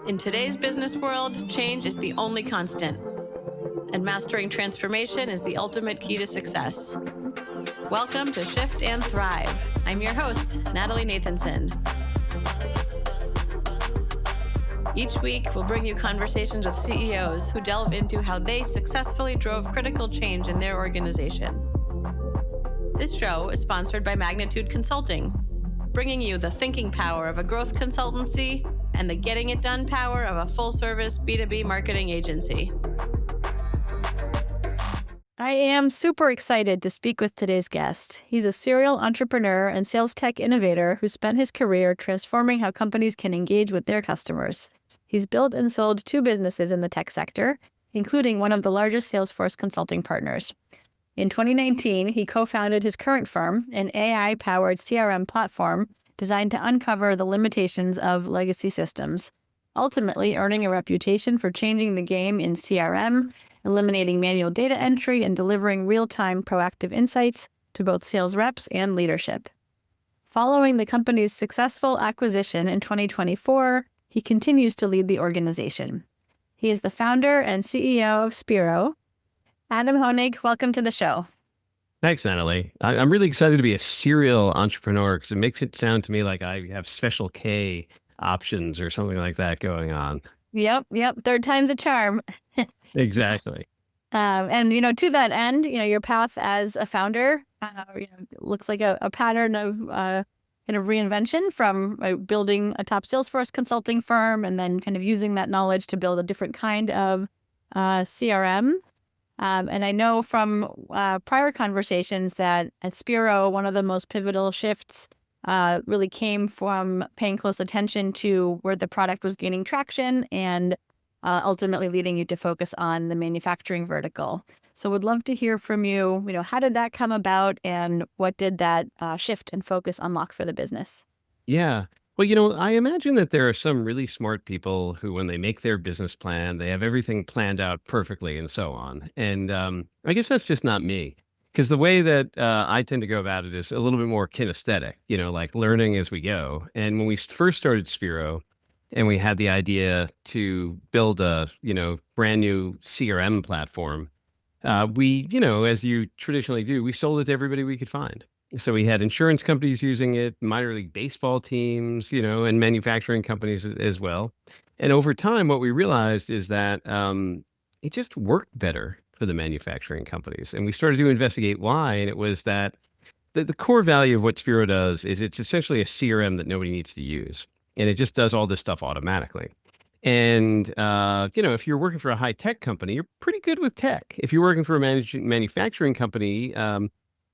In today's business world, change is the only constant, and mastering transformation is the ultimate key to success. Welcome to Shift and Thrive. I'm your host, Natalie Nathanson. Each week, we'll bring you conversations with CEOs who delve into how they successfully drove critical change in their organization. This show is sponsored by Magnitude Consulting, bringing you the thinking power of a growth consultancy and the getting it done power of a full-service B2B marketing agency. I am super excited to speak with today's guest. He's a serial entrepreneur and sales tech innovator who spent his career transforming how companies can engage with their customers. He's built and sold 2 businesses in the tech sector, including one of the largest Salesforce consulting partners. In 2019, he co-founded his current firm, an AI-powered CRM platform designed to uncover the limitations of legacy systems, ultimately earning a reputation for changing the game in CRM, eliminating manual data entry, and delivering real-time proactive insights to both sales reps and leadership. Following the company's successful acquisition in 2024, he continues to lead the organization. He is the founder and CEO of Spiro. Adam Honig, welcome to the show. Thanks, Natalie. I'm really excited to be a serial entrepreneur because it makes it sound to me like I have special K options or something like that going on. Yep. Third time's a charm. Exactly. And, to that end, your path as a founder, looks like a pattern of reinvention from building a top Salesforce consulting firm and then kind of using that knowledge to build a different kind of CRM. And I know from prior conversations that at Spiro, one of the most pivotal shifts really came from paying close attention to where the product was gaining traction and ultimately leading you to focus on the manufacturing vertical. So would love to hear from you, how did that come about and what did that shift and focus unlock for the business? Yeah. Well, I imagine that there are some really smart people who, when they make their business plan, they have everything planned out perfectly and so on. And I guess that's just not me. Because the way that I tend to go about it is a little bit more kinesthetic, like learning as we go. And when we first started Spiro and we had the idea to build a, brand new CRM platform, we, as you traditionally do, we sold it to everybody we could find. So we had insurance companies using it, minor league baseball teams, and manufacturing companies as well. And over time, what we realized is that it just worked better for the manufacturing companies. And we started to investigate why. And it was that the core value of what Spiro does is it's essentially a CRM that nobody needs to use. And it just does all this stuff automatically. And, if you're working for a high tech company, you're pretty good with tech. If you're working for a manufacturing company,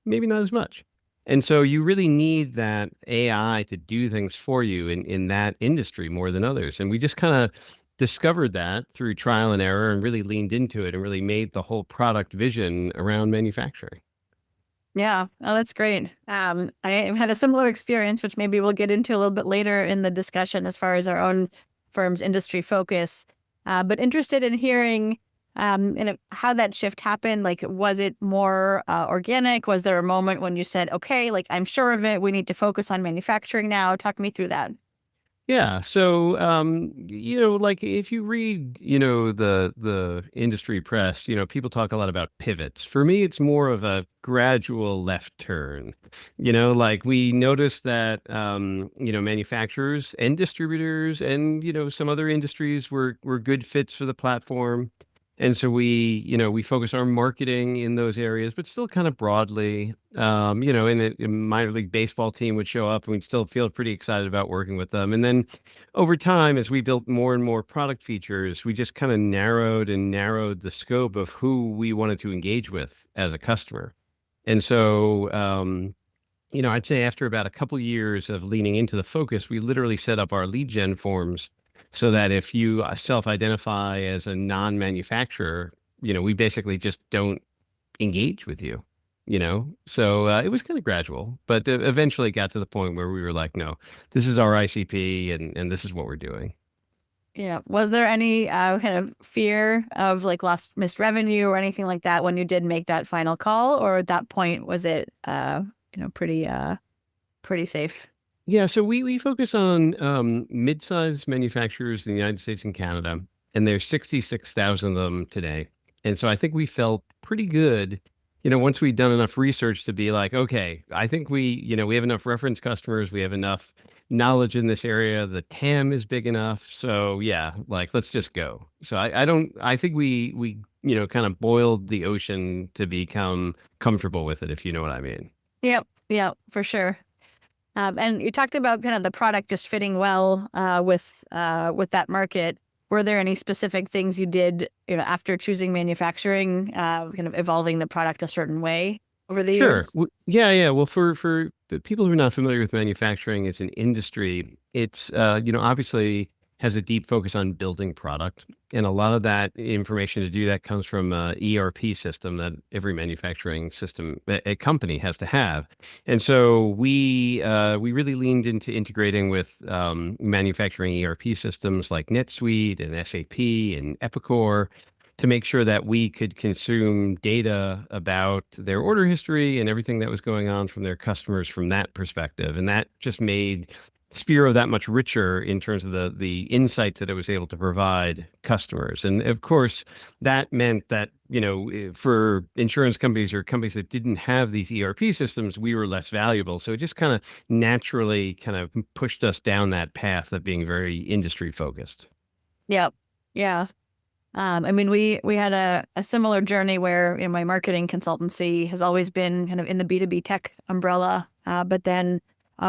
maybe not as much. And so you really need that AI to do things for you in that industry more than others. And we just kind of discovered that through trial and error and really leaned into it and really made the whole product vision around manufacturing. Yeah, oh, that's great. I had a similar experience, which maybe we'll get into a little bit later in the discussion as far as our own firm's industry focus. But interested in hearing how that shift happened. Like, was it more organic? Was there a moment when you said, okay, I'm sure of it, we need to focus on manufacturing now? Talk me through that. Yeah. So, if you read, the industry press, people talk a lot about pivots. For me, it's more of a gradual left turn. We noticed that, manufacturers and distributors and, some other industries were good fits for the platform. And so we focus our marketing in those areas, but still kind of broadly, in a minor league baseball team would show up and we'd still feel pretty excited about working with them. And then over time, as we built more and more product features, we just kind of narrowed the scope of who we wanted to engage with as a customer. And so, I'd say after about a couple years of leaning into the focus, we literally set up our lead gen forms so that if you self-identify as a non-manufacturer, we basically just don't engage with you, So it was kind of gradual, but eventually it got to the point where we were like, no, this is our ICP and this is what we're doing. Yeah. Was there any kind of fear of missed revenue or anything like that when you did make that final call? Or at that point, was it, pretty safe? Yeah, so we focus on mid-sized manufacturers in the United States and Canada, and there's 66,000 of them today. And so I think we felt pretty good, once we'd done enough research to be like, okay, I think we have enough reference customers, we have enough knowledge in this area, the TAM is big enough. So yeah, like let's just go. So I think we kind of boiled the ocean to become comfortable with it, if you know what I mean. Yep. Yeah, for sure. And you talked about kind of the product just fitting well with that market. Were there any specific things you did, after choosing manufacturing, kind of evolving the product a certain way over the Sure. years? Yeah, yeah. Well, for the people who are not familiar with manufacturing as an industry, it's obviously has a deep focus on building product, and a lot of that information to do that comes from a ERP system that every manufacturing system a company has to have. And so we really leaned into integrating with manufacturing ERP systems like NetSuite and SAP and Epicor to make sure that we could consume data about their order history and everything that was going on from their customers from that perspective. And that just made Spiro that much richer in terms of the insights that it was able to provide customers. And of course, that meant that, for insurance companies or companies that didn't have these ERP systems, we were less valuable. So it just kind of naturally kind of pushed us down that path of being very industry focused. Yep. Yeah. I mean, we had a similar journey where my marketing consultancy has always been kind of in the B2B tech umbrella, but then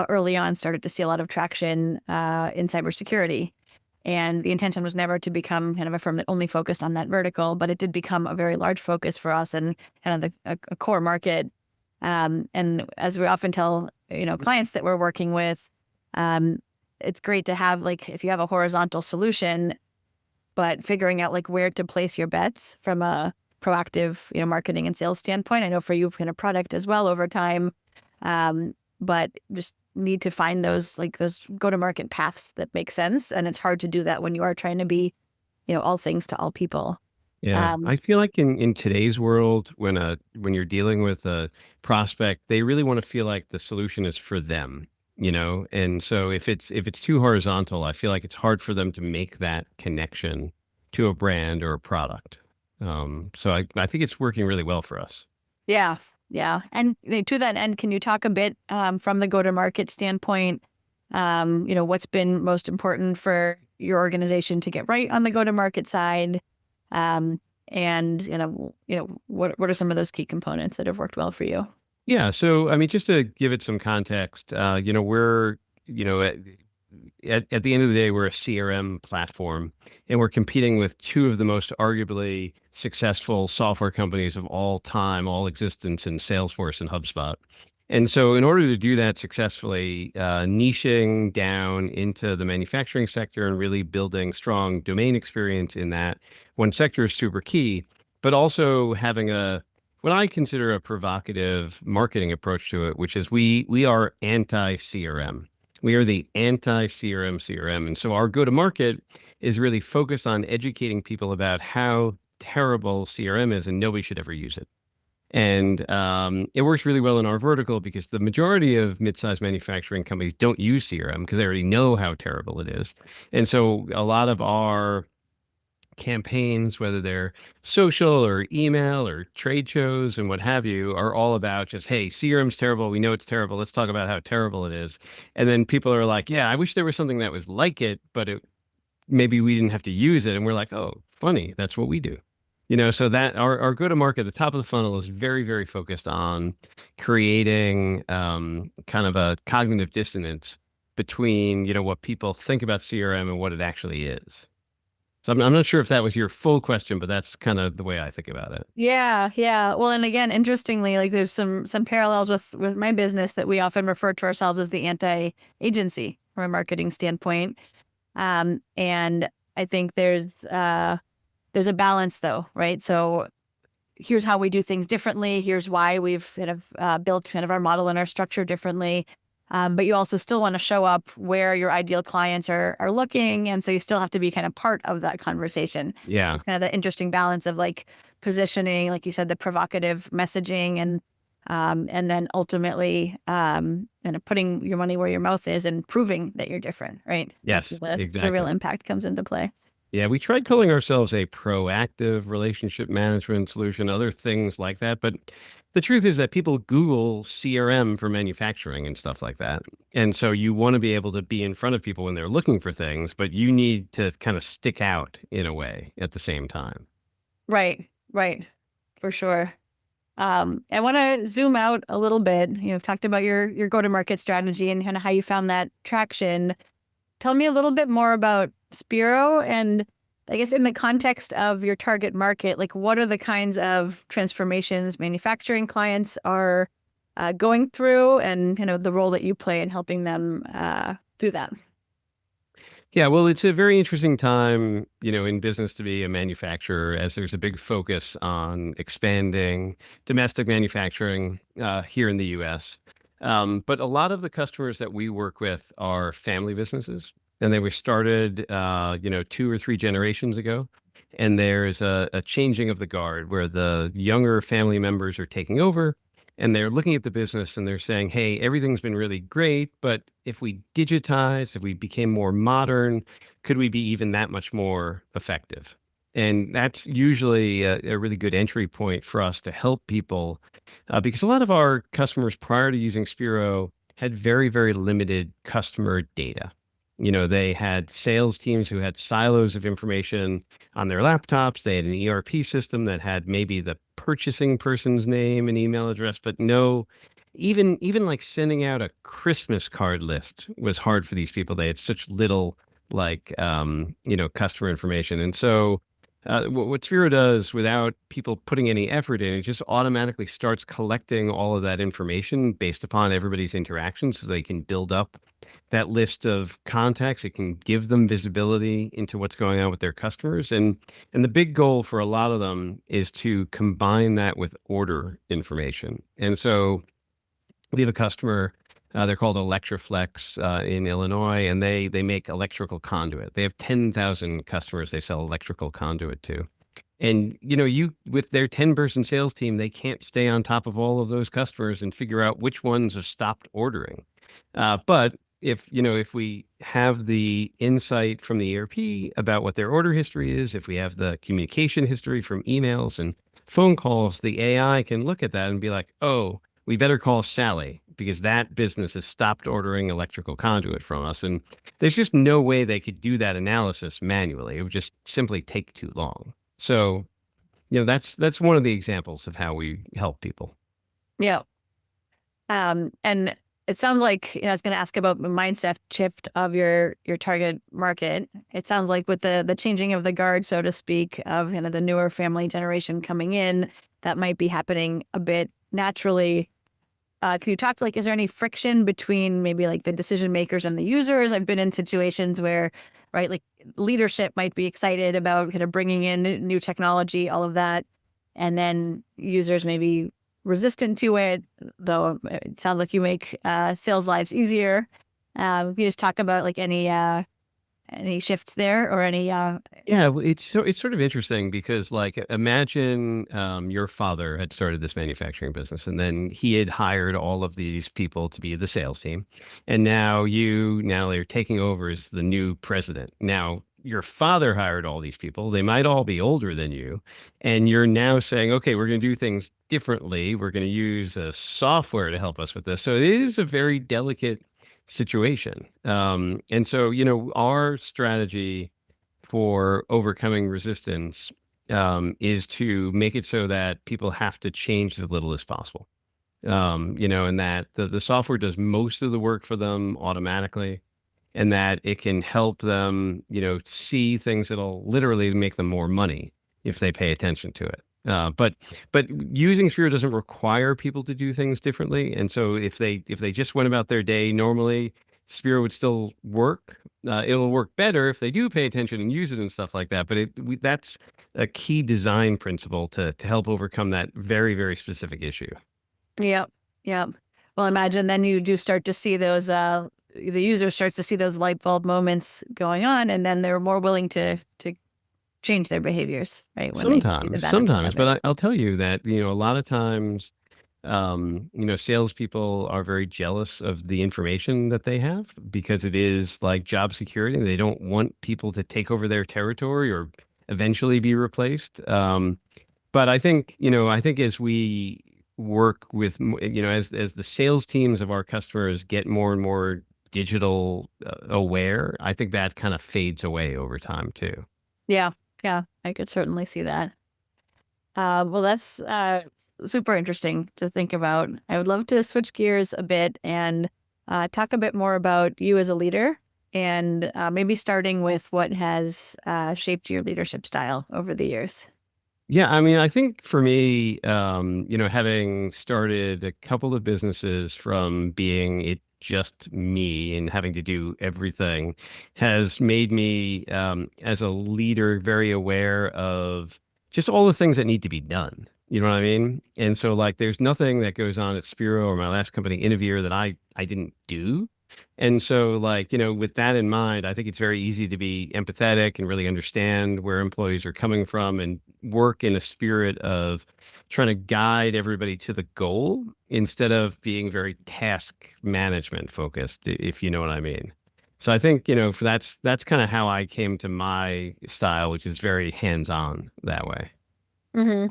early on started to see a lot of traction in cybersecurity. And the intention was never to become kind of a firm that only focused on that vertical, but it did become a very large focus for us and kind of a core market. And as we often tell, clients that we're working with, it's great to have, like, if you have a horizontal solution, but figuring out like where to place your bets from a proactive, marketing and sales standpoint. I know for you, kind of product as well over time, but just need to find those go-to-market paths that make sense. And it's hard to do that when you are trying to be, all things to all people. Yeah, Um, I feel like in today's world, when you're dealing with a prospect, they really want to feel like the solution is for them, And so if it's too horizontal, I feel like it's hard for them to make that connection to a brand or a product. So I think it's working really well for us. yeah, yeah. And to that end, can you talk a bit from the go-to-market standpoint? What's been most important for your organization to get right on the go-to-market side? And what are some of those key components that have worked well for you? Yeah. So, I mean, just to give it some context, we're, you know, at the end of the day, we're a CRM platform and we're competing with two of the most arguably successful software companies of all time, all existence in Salesforce and HubSpot. And so in order to do that successfully, niching down into the manufacturing sector and really building strong domain experience in that one sector is super key, but also having what I consider a provocative marketing approach to it, which is we are anti-CRM. We are the anti-CRM CRM. And so our go-to-market is really focused on educating people about how terrible CRM is and nobody should ever use it. And it works really well in our vertical because the majority of mid-sized manufacturing companies don't use CRM because they already know how terrible it is. And so a lot of our campaigns, whether they're social or email or trade shows and what have you, are all about just, hey, CRM's terrible. We know it's terrible. Let's talk about how terrible it is. And then people are like, yeah, I wish there was something that was like it, but maybe we didn't have to use it. And we're like, oh, funny. That's what we do. So that our go-to-market, the top of the funnel is very, very focused on creating kind of a cognitive dissonance between, what people think about CRM and what it actually is. So I'm not sure if that was your full question, but that's kind of the way I think about it. Yeah, yeah. Well, and again, interestingly, like there's some parallels with my business that we often refer to ourselves as the anti-agency from a marketing standpoint. And I think there's a balance though, right? So here's how we do things differently. Here's why we've kind of built kind of our model and our structure differently. But you also still want to show up where your ideal clients are looking. And so you still have to be kind of part of that conversation. Yeah. It's kind of the interesting balance of like positioning, like you said, the provocative messaging and and then ultimately putting your money where your mouth is and proving that you're different, right? That's Yes, where the real exactly. impact comes into play. Yeah, we tried calling ourselves a proactive relationship management solution, other things like that. But the truth is that people Google CRM for manufacturing and stuff like that. And so you want to be able to be in front of people when they're looking for things, but you need to kind of stick out in a way at the same time. Right, right, for sure. I want to zoom out a little bit. You've talked about your go-to-market strategy and kind of how you found that traction. Tell me a little bit more about Spiro and I guess in the context of your target market, like what are the kinds of transformations manufacturing clients are going through and kind of the role that you play in helping them through that? Yeah, well, it's a very interesting time, in business to be a manufacturer, as there's a big focus on expanding domestic manufacturing here in the U.S. But a lot of the customers that we work with are family businesses, and they were started, 2 or 3 generations ago. And there's a changing of the guard where the younger family members are taking over and they're looking at the business and they're saying, hey, everything's been really great, but if we digitize, if we became more modern, could we be even that much more effective? And that's usually a really good entry point for us to help people because a lot of our customers prior to using Spiro had very, very limited customer data. They had sales teams who had silos of information on their laptops. They had an ERP system that had maybe the purchasing person's name and email address, but no, even like sending out a Christmas card list was hard for these people. They had such little customer information. And so what Spiro does without people putting any effort in, it just automatically starts collecting all of that information based upon everybody's interactions so they can build up that list of contacts. It can give them visibility into what's going on with their customers. And the big goal for a lot of them is to combine that with order information. And so we have a customer, they're called Electroflex in Illinois, and they make electrical conduit. They have 10,000 customers they sell electrical conduit to. And you with their 10-person sales team, they can't stay on top of all of those customers and figure out which ones have stopped ordering. But if we have the insight from the ERP about what their order history is, if we have the communication history from emails and phone calls, the AI can look at that and be like, oh, we better call Sally because that business has stopped ordering electrical conduit from us. And there's just no way they could do that analysis manually. It would just simply take too long. So, that's one of the examples of how we help people. Yeah. And it sounds like, I was going to ask about the mindset shift of your target market. It sounds like with the changing of the guard, so to speak, of the newer family generation coming in, that might be happening a bit naturally. Can you talk is there any friction between maybe like the decision makers and the users? I've been in situations where, right, like leadership might be excited about kind of bringing in new technology, all of that, and then users maybe resistant to it, though it sounds like you make sales lives easier. If you just talk about like any shifts there or any Yeah, well, it's sort of interesting because imagine your father had started this manufacturing business and then he had hired all of these people to be the sales team. And now they're taking over as the new president. Now your father hired all these people. They might all be older than you. And you're now saying, okay, we're going to do things differently. We're going to use a software to help us with this. So it is a very delicate situation. And so, our strategy for overcoming resistance is to make it so that people have to change as little as possible. And that the software does most of the work for them automatically, and that it can help them, see things that'll literally make them more money if they pay attention to it. But using Sphere doesn't require people to do things differently, and so if they just went about their day normally, Sphere would still work. It'll work better if they do pay attention and use it and stuff like that. But that's a key design principle to help overcome that very, very specific issue. Yep. Yep. Well, imagine then you do start to see those, the user starts to see those light bulb moments going on, and then they're more willing to change their behaviors, right? When they see the benefit Sometimes, of it. but I'll tell you that, a lot of times, Salespeople are very jealous of the information that they have because it is like job security. They don't want people to take over their territory or eventually be replaced. But I think as we work with, as the sales teams of our customers get more and more digital aware, I think that kind of fades away over time too. Yeah, yeah, I could certainly see that. Well, that's super interesting to think about. I would love to switch gears a bit and talk a bit more about you as a leader, and maybe starting with what has shaped your leadership style over the years. Yeah, I mean, I think for me, having started a couple of businesses from being it just me and having to do everything has made me, as a leader, very aware of just all the things that need to be done. You know what I mean? And so, like, there's nothing that goes on at Spiro or my last company, Innovier, that I didn't do. And so, like, with that in mind, I think it's very easy to be empathetic and really understand where employees are coming from and work in a spirit of trying to guide everybody to the goal instead of being very task management focused, if you know what I mean. So I think, for that's kind of how I came to my style, which is very hands-on that way. Hmm.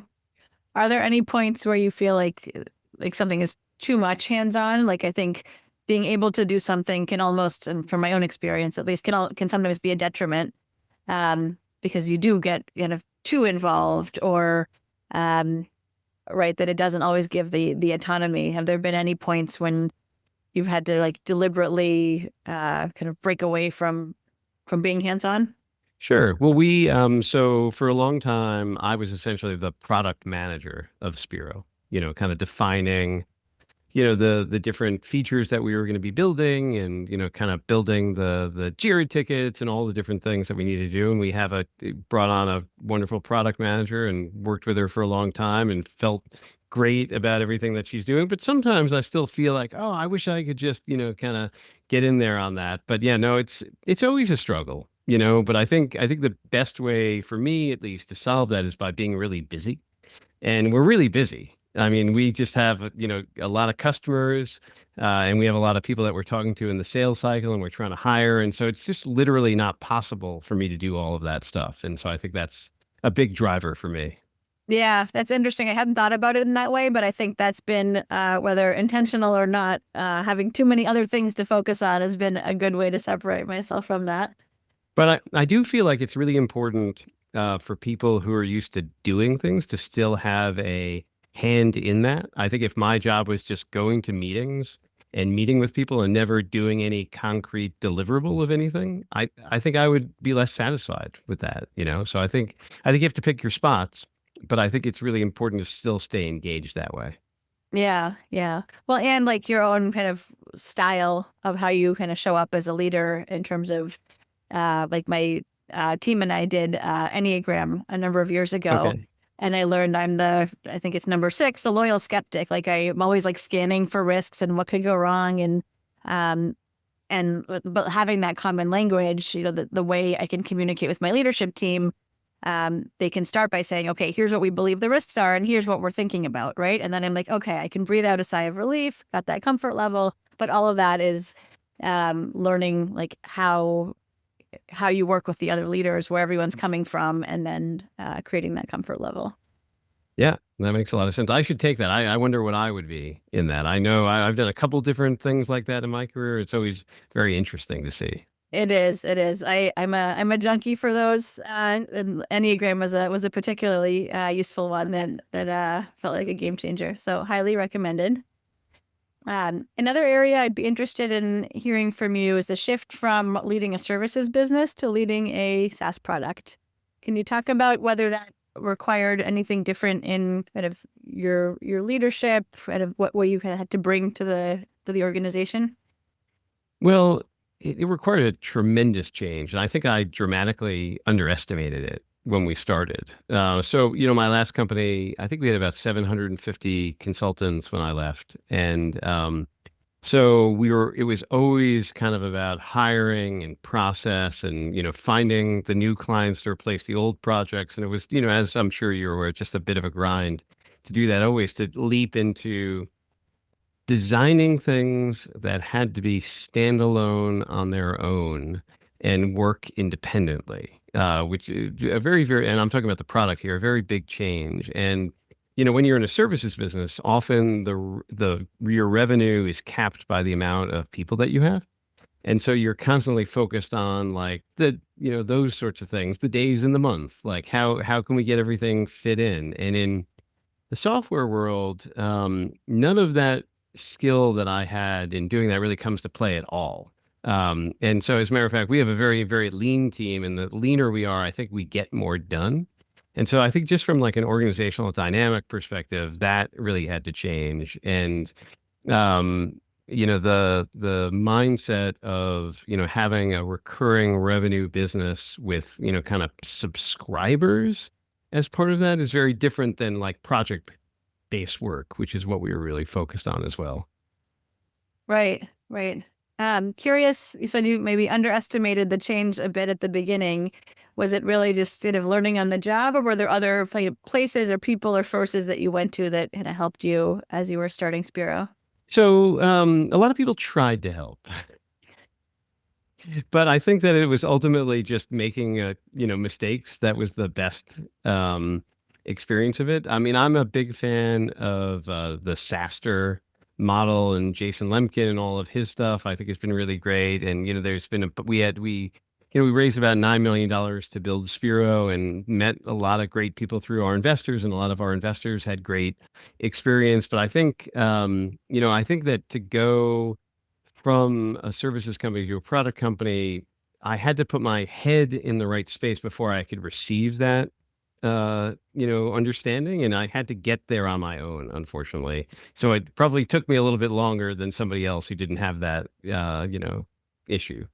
Are there any points where you feel like something is too much hands-on? Like I think being able to do something can almost, and from my own experience at least, can sometimes be a detriment because you do get kind of too involved or um, right, that it doesn't always give the autonomy. Have there been any points when you've had to like deliberately kind of break away from being hands-on? Sure. Well, so for a long time, I was essentially the product manager of Spiro, kind of defining the different features that we were going to be building and, kind of building the Jira tickets and all the different things that we need to do. And we brought on a wonderful product manager and worked with her for a long time and felt great about everything that she's doing. But sometimes I still feel like, oh, I wish I could just, kind of get in there on that. But yeah, no, it's always a struggle, but I think the best way for me, at least, to solve that is by being really busy, and we're really busy. I mean, we just have, a lot of customers, and we have a lot of people that we're talking to in the sales cycle and we're trying to hire. And so it's just literally not possible for me to do all of that stuff. And so I think that's a big driver for me. Yeah, that's interesting. I hadn't thought about it in that way, but I think that's been, whether intentional or not, having too many other things to focus on has been a good way to separate myself from that. But I do feel like it's really important for people who are used to doing things to still have a hand in that. I think if my job was just going to meetings and meeting with people and never doing any concrete deliverable of anything, I think I would be less satisfied with that. So I think you have to pick your spots, but I think it's really important to still stay engaged that way. Yeah, yeah. Well, and like your own kind of style of how you kind of show up as a leader in terms of like my team and I did Enneagram a number of years ago. Okay. And I learned I think it's number 6, the loyal skeptic. Like I'm always like scanning for risks and what could go wrong. Um, but having that common language, the way I can communicate with my leadership team, they can start by saying, okay, here's what we believe the risks are and here's what we're thinking about, right? And then I'm like, okay, I can breathe out a sigh of relief, got that comfort level. But all of that is learning like how you work with the other leaders, where everyone's coming from, and then creating that comfort level. Yeah, that makes a lot of sense. I should take that. I wonder what I would be in that. I know I've done a couple different things like that in my career. It's always very interesting to see. It is. It is. I'm a junkie for those. And Enneagram was a particularly useful one that felt like a game changer. So highly recommended. Another area I'd be interested in hearing from you is the shift from leading a services business to leading a SaaS product. Can you talk about whether that required anything different in kind of your leadership, kind of what you kind of had to bring to the organization? Well, it required a tremendous change, and I think I dramatically underestimated it when we started. So, my last company, I think we had about 750 consultants when I left, and so it was always kind of about hiring and process and, finding the new clients to replace the old projects. And it was, as I'm sure you're aware, just a bit of a grind to do that always, to leap into designing things that had to be standalone on their own and work independently, which is a very, very, and I'm talking about the product here, a very big change. And, when you're in a services business, often your revenue is capped by the amount of people that you have. And so you're constantly focused on like those sorts of things, the days in the month, like how can we get everything fit in? And in the software world, none of that skill that I had in doing that really comes to play at all. And so, as a matter of fact, we have a very, very lean team, and the leaner we are, I think we get more done. And so, I think just from like an organizational dynamic perspective, that really had to change. And the mindset of having a recurring revenue business with kind of subscribers as part of that is very different than like project based work, which is what we were really focused on as well. Right, right. Curious, you said you maybe underestimated the change a bit at the beginning. Was it really just sort of learning on the job, or were there other places or people or sources that you went to that kind of helped you as you were starting Spiro? So a lot of people tried to help, but I think that it was ultimately just making mistakes that was the best experience of it. I mean, I'm a big fan of the SaaSter model and Jason Lemkin and all of his stuff. I think it's been really great. And there's been we raised about $9 million to build Spiro and met a lot of great people through our investors, and a lot of our investors had great experience. But I think I think that to go from a services company to a product company, I had to put my head in the right space before I could receive that, understanding. And I had to get there on my own, unfortunately. So it probably took me a little bit longer than somebody else who didn't have that, issue.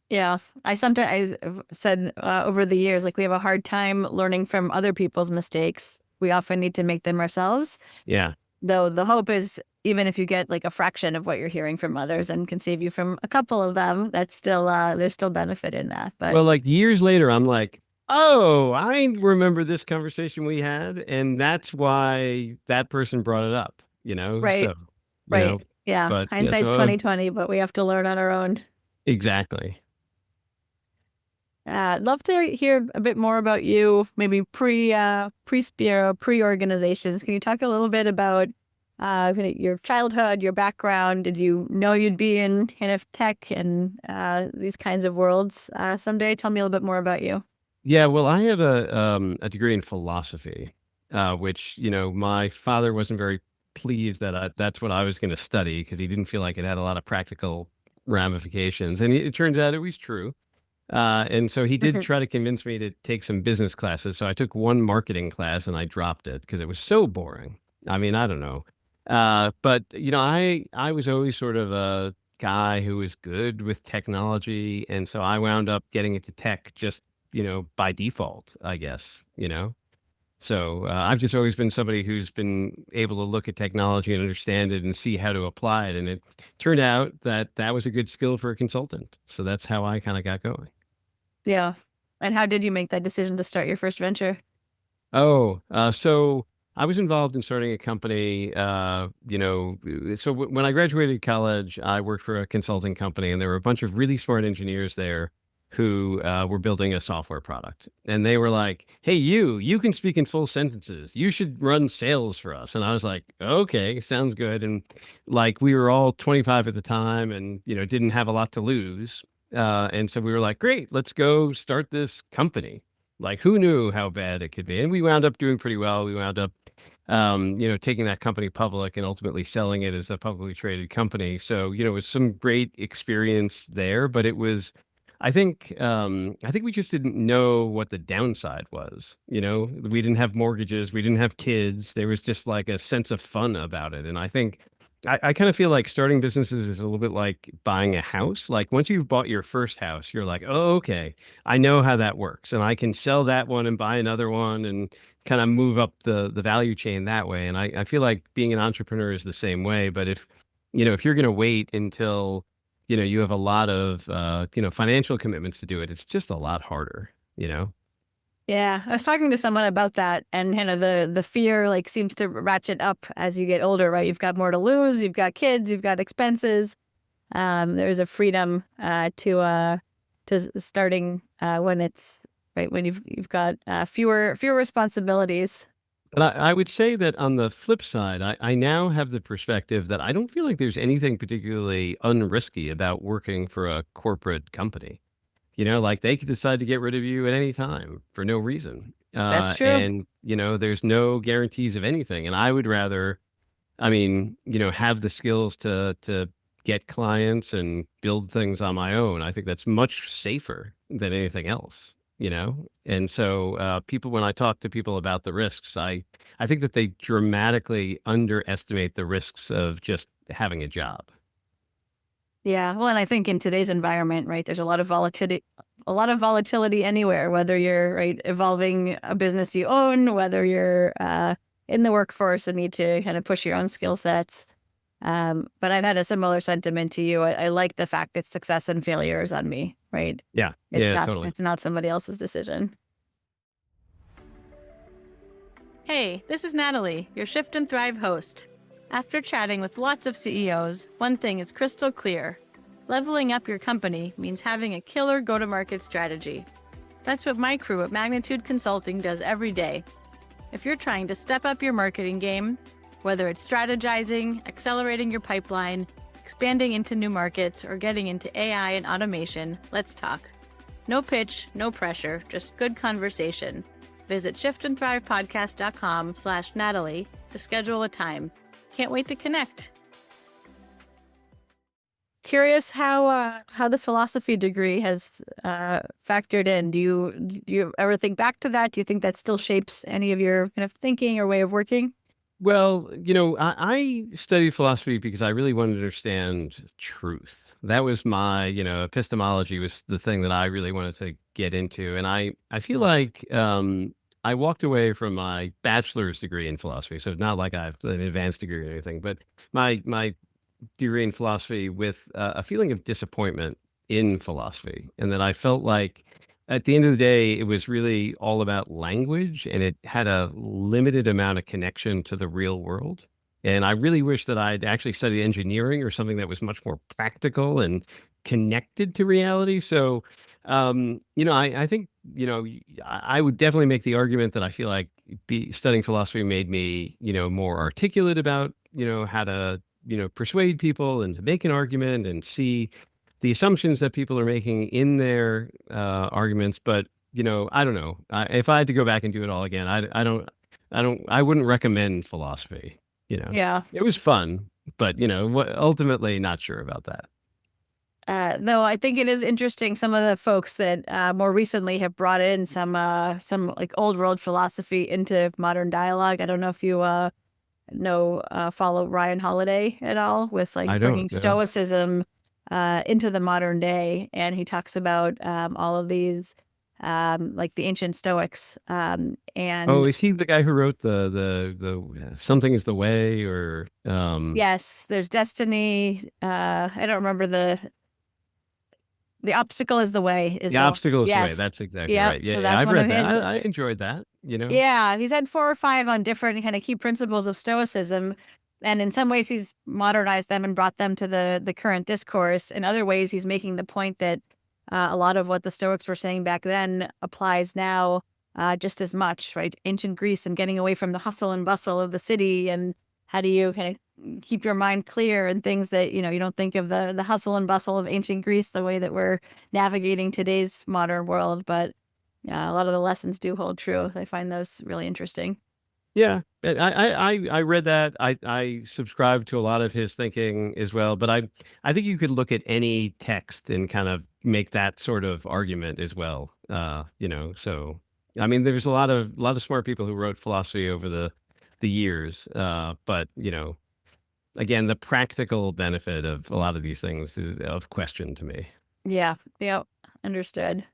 Yeah, I sometimes I've said over the years, like we have a hard time learning from other people's mistakes. We often need to make them ourselves. Yeah. Though the hope is, even if you get like a fraction of what you're hearing from others and can save you from a couple of them, that's still there's still benefit in that. But Well, like years later, I'm like, oh, I remember this conversation we had, and that's why that person brought it up. right, So you know, right, yeah, but yeah, hindsight's so 2020, but we have to learn on our own. exactly. I'd love to hear a bit more about you, maybe pre Spiro, pre organizations. Can you talk a little bit about your childhood, your background? Did you know you'd be in kind of tech and these kinds of worlds someday? Tell me a little bit more about you. Yeah, well, I have a degree in philosophy, which my father wasn't very pleased that that's what I was going to study because he didn't feel like it had a lot of practical ramifications, and it turns out it was true. And so he did try to convince me to take some business classes. So I took one marketing class and I dropped it because it was so boring. I mean, I don't know. But I was always sort of a guy who was good with technology, and so I wound up getting into tech just by default, I guess. So I've just always been somebody who's been able to look at technology and understand it and see how to apply it. And it turned out that that was a good skill for a consultant. So that's how I kind of got going. Yeah. And how did you make that decision to start your first venture? Oh, so I was involved in starting a company. So when I graduated college, I worked for a consulting company, and there were a bunch of really smart engineers there who were building a software product. And they were like, "Hey, you can speak in full sentences. You should run sales for us." And I was like, "Okay, sounds good." And like we were all 25 at the time, and didn't have a lot to lose. And so we were like, "Great, let's go start this company." Like, who knew how bad it could be? And we wound up doing pretty well. We wound up, taking that company public and ultimately selling it as a publicly traded company. So, it was some great experience there, but it was, I think we just didn't know what the downside was. We didn't have mortgages, we didn't have kids. There was just like a sense of fun about it. And I think I kind of feel like starting businesses is a little bit like buying a house. Like once you've bought your first house, you're like, oh, okay, I know how that works, and I can sell that one and buy another one and kind of move up the value chain that way. And I feel like being an entrepreneur is the same way. But if you're going to wait until you have a lot of financial commitments to do it, it's just a lot harder. Yeah, I was talking to someone about that, and kind of the fear like seems to ratchet up as you get older, right? You've got more to lose, you've got kids, you've got expenses. There's a freedom to starting when it's right when you've got fewer responsibilities. But I would say that on the flip side, I now have the perspective that I don't feel like there's anything particularly unrisky about working for a corporate company. Like they could decide to get rid of you at any time for no reason. That's true. And, there's no guarantees of anything. And I would rather, have the skills to get clients and build things on my own. I think that's much safer than anything else, And so people, when I talk to people about the risks, I think that they dramatically underestimate the risks of just having a job. Yeah, well, and I think in today's environment, right, there's a lot of volatility anywhere, whether you're right evolving a business you own, whether you're in the workforce and need to kind of push your own skill sets. But I've had a similar sentiment to you. I like the fact that success and failure is on me, right? Yeah. Yeah, totally. It's not somebody else's decision. Hey, this is Natalie, your Shift and Thrive host. After chatting with lots of CEOs, one thing is crystal clear. Leveling up your company means having a killer go-to-market strategy. That's what my crew at Magnitude Consulting does every day. If you're trying to step up your marketing game, whether it's strategizing, accelerating your pipeline, expanding into new markets, or getting into AI and automation, let's talk. No pitch, no pressure, just good conversation. Visit shiftandthrivepodcast.com/Natalie to schedule a time. Can't wait to connect. Curious how the philosophy degree has factored in. Do you ever think back to that? Do you think that still shapes any of your kind of thinking or way of working? Well, I studied philosophy because I really wanted to understand truth. That was my, epistemology was the thing that I really wanted to get into. And I feel like I walked away from my bachelor's degree in philosophy. So it's not like I have an advanced degree or anything, but my degree in philosophy with a feeling of disappointment in philosophy. And that I felt like at the end of the day, it was really all about language and it had a limited amount of connection to the real world. And I really wish that I'd actually studied engineering or something that was much more practical and connected to reality. So, I think, I would definitely make the argument that I feel like studying philosophy made me, more articulate about, how to, persuade people and to make an argument and see the assumptions that people are making in their arguments. But I don't know. If I had to go back and do it all again, I wouldn't recommend philosophy. Yeah. It was fun, but ultimately not sure about that. Though I think it is interesting, some of the folks that more recently have brought in some like old world philosophy into modern dialogue. I don't know if you follow Ryan Holiday at all with like I bringing don't know. Stoicism into the modern day, and he talks about all of these like the ancient Stoics Oh, and is he the guy who wrote the something is the way or yes, there's destiny. I don't remember the obstacle is the way is the the obstacle is the way. yes, That's exactly yep. right. Yeah, So yeah, that's I've one of read that. his. I enjoyed that. Yeah, he's had 4 or 5 on different kind of key principles of Stoicism, and in some ways he's modernized them and brought them to the current discourse. In other ways, he's making the point that a lot of what the Stoics were saying back then applies now just as much, right? Ancient Greece and getting away from the hustle and bustle of the city, and how do you kind of keep your mind clear and things that you don't think of the hustle and bustle of ancient Greece the way that we're navigating today's modern world, but yeah, a lot of the lessons do hold true. I find those really interesting. Yeah, and I read that. I subscribe to a lot of his thinking as well, but I think you could look at any text and kind of make that sort of argument as well. So I mean, there's a lot of smart people who wrote philosophy over the years, but again, the practical benefit of a lot of these things is of question to me. Yeah, yep, understood.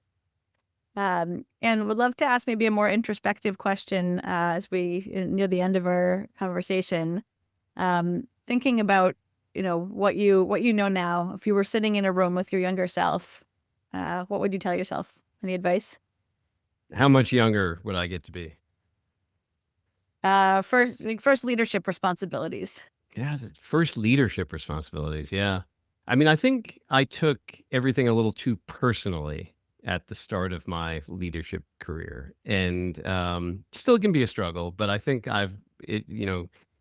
And would love to ask maybe a more introspective question as we near the end of our conversation. Thinking about what you know now. If you were sitting in a room with your younger self, what would you tell yourself? Any advice? How much younger would I get to be? First leadership responsibilities. Yeah, first leadership responsibilities. Yeah. I mean, I think I took everything a little too personally at the start of my leadership career, and still can be a struggle. But I think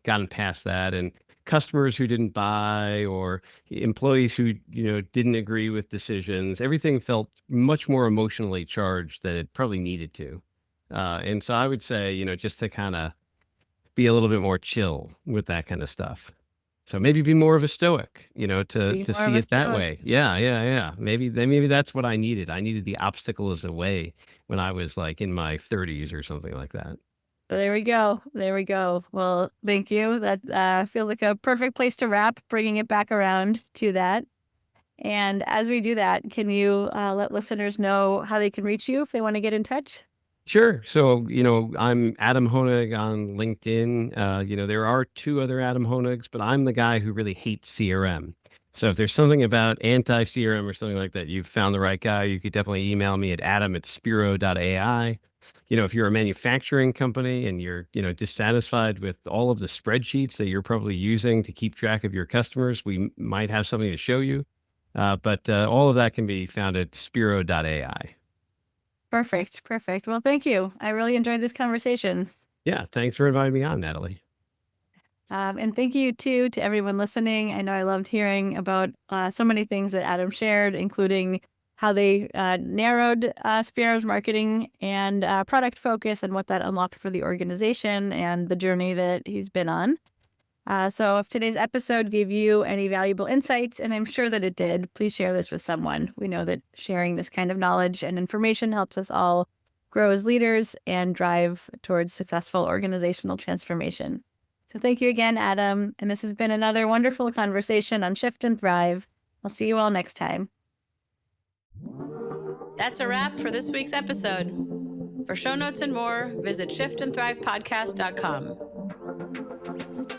gotten past that. And customers who didn't buy, or employees who didn't agree with decisions, everything felt much more emotionally charged than it probably needed to. And so I would say, just to kind of be a little bit more chill with that kind of stuff. So maybe be more of a stoic, to Be more of see a it that stoic. way. Yeah, yeah, yeah. Maybe that's what I needed. I needed the obstacle as a way when I was like in my 30s or something like that. There we go. There we go. Well, thank you. That I feel like a perfect place to wrap, bringing it back around to that. And as we do that, can you let listeners know how they can reach you if they want to get in touch? Sure. So, I'm Adam Honig on LinkedIn. There are two other Adam Honigs, but I'm the guy who really hates CRM. So if there's something about anti-CRM or something like that, you've found the right guy. You could definitely email me at adam@spiro.ai. If you're a manufacturing company and you're, dissatisfied with all of the spreadsheets that you're probably using to keep track of your customers, we might have something to show you. But all of that can be found at spiro.ai. Perfect. Perfect. Well, thank you. I really enjoyed this conversation. Yeah. Thanks for inviting me on, Natalie. And thank you too to everyone listening. I know I loved hearing about so many things that Adam shared, including how they narrowed Spiro's marketing and product focus and what that unlocked for the organization and the journey that he's been on. So if today's episode gave you any valuable insights, and I'm sure that it did, please share this with someone. We know that sharing this kind of knowledge and information helps us all grow as leaders and drive towards successful organizational transformation. So thank you again, Adam. And this has been another wonderful conversation on Shift and Thrive. I'll see you all next time. That's a wrap for this week's episode. For show notes and more, visit shiftandthrivepodcast.com.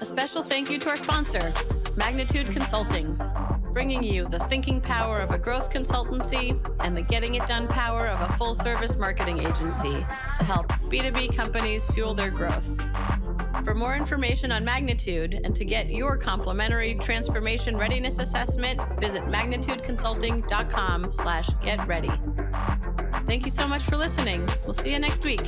A special thank you to our sponsor, Magnitude Consulting, bringing you the thinking power of a growth consultancy and the getting it done power of a full-service marketing agency to help B2B companies fuel their growth. For more information on Magnitude and to get your complimentary transformation readiness assessment, visit magnitudeconsulting.com/getready. Thank you so much for listening. We'll see you next week.